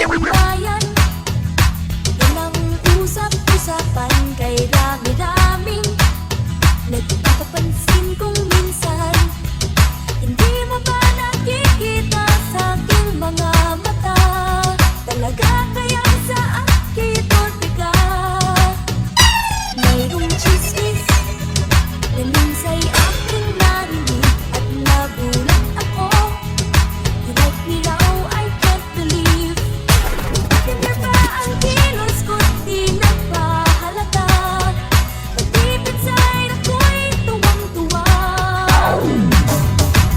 ng bayan. Yan ang usap-usapan kay rami-raming nagpapapansin kung minsan hindi mo ba nakikita sa aking mga mata? Talaga kaya sa akin ortega mayroong chismis na minsa'y aking narinig at nagulat ako. You like me raw, I can't believe. Tender ba ang kilos ko't di nagpahalaga? But deep inside ako'y tuwang-tuwa.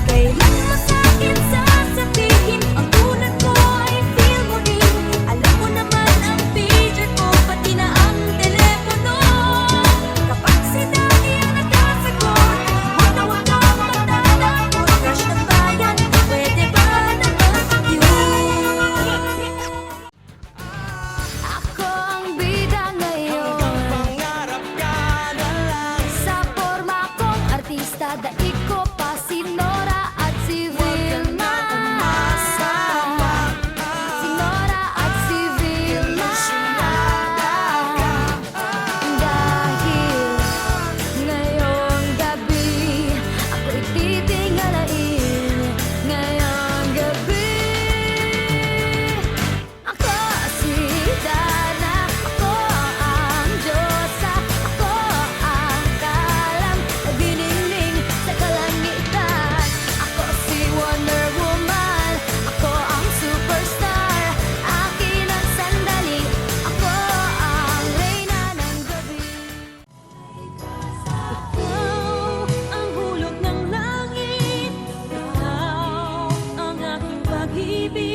Kailan mo sa'kin sasabihin ang tulad ko ay feel mo rin? Alam mo naman ang pager ko, pati na ang telepono. Kapag si daddy ang nagkasagot, huwag na huwag kang magtatakot. Crush ng bayan, pwede ba naman yun? Ako ang bida ngayon, Pangarap ka na lang. sa forma kong artista, daig ko pa si Nora at si Vilma. Si Nora at si Vilma. Dahil ngayong gabi ako'y titingalain. Ngayong gabi ako si Dana, ako ang Diyosa, ako ang kalam na biniling sa kalangitan. Ako si Wonder Woman, ako ang superstar, akin ang sandali, ako ang reyna ng gabi. Ikaw ang hulog ng langit, ikaw ang aking pag-ibig.